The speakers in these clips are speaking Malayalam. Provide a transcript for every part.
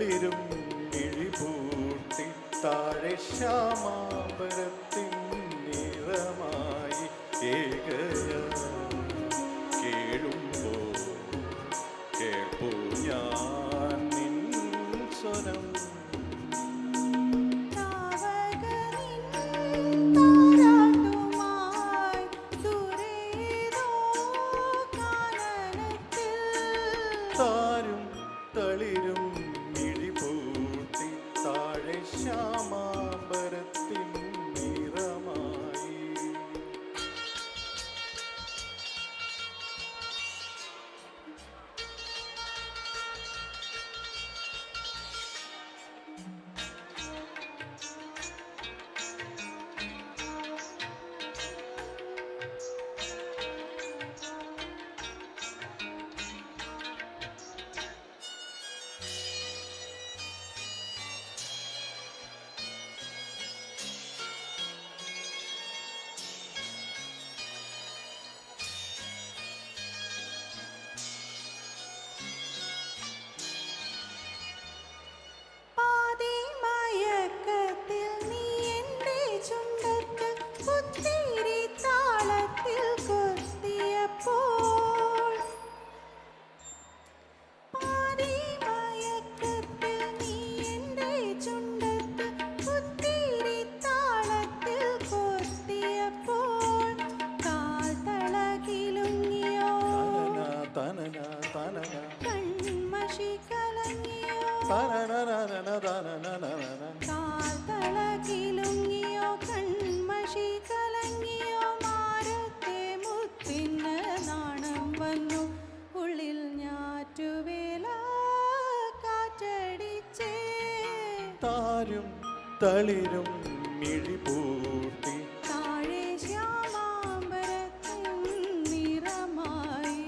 തളിരും മിഴിപൂട്ടി താഴെ ശ്യാമാംബരത്തിൻ നിറമായി ഏകയ കേഴുമ്പോൾ കേൾപ്പൂ ഞാൻ നിൻ സ്വരം. താരും തളിരും മിഴിപൂട്ടി താഴെ ശ്യാമാംബരത്തിൻ നിറമായി. കാൽത്തളകിലുങ്ങിയോ കൺമഷി കലങ്ങിയോ മാരത്തെ മുത്തിന് നാണം വന്നു ഉള്ളിൽ ഞാറ്റുവേല കാറ്റടിച്ചേ. താരും തളിരും മിഴിപൂട്ടി താഴെ ശ്യാമാംബരത്തിൻ നിറമായി.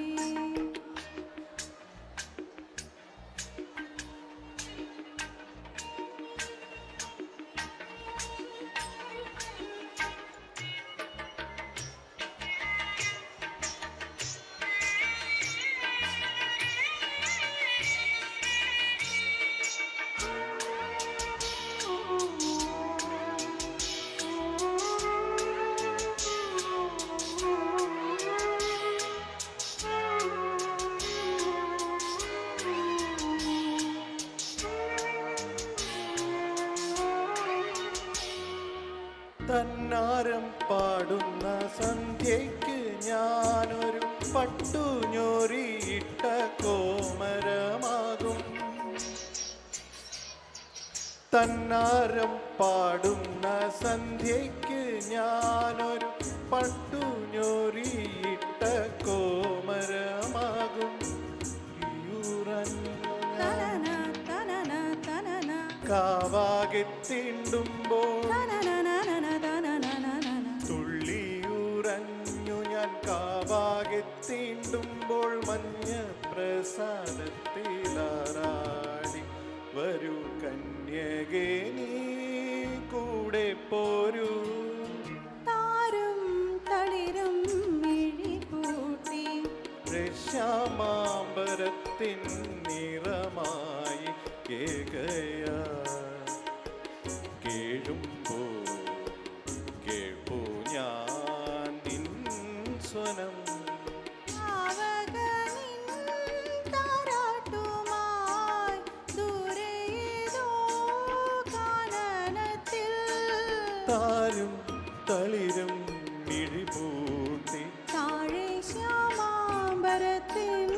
തന്നാരം പാടുന്ന സന്ധ്യയ്ക്ക് ഞാനൊരു പട്ടുഞ്ഞൊറിയിട്ട കോമരമാകും. തന്നാരം പാടുന്ന സന്ധ്യയ്ക്ക് ഞാനൊരു പട്ടുഞ്ഞൊറിയിട്ട കോമരമാകും. കാവാകെ തീണ്ടുമ്പോൾ തുള്ളിയുറഞ്ഞു ഞാൻ കാവാകെ തീണ്ടുമ്പോൾ മഞ്ഞ പ്രസാദത്തിലാറാടി വരൂ കന്യകേ നീ കൂടെ പോരൂ. താരും തളിരും മിഴിപൂട്ടി ശ്യാമാംബരത്തിൻ നിറമായി ഏകയ കേഴുമ്പോൾ കേൾപ്പൂ ഞാൻ നിൻ സ്വനം. താരും തളിരും മിഴിപൂട്ടി താഴെ ശ്യാമാംബരത്തിൻ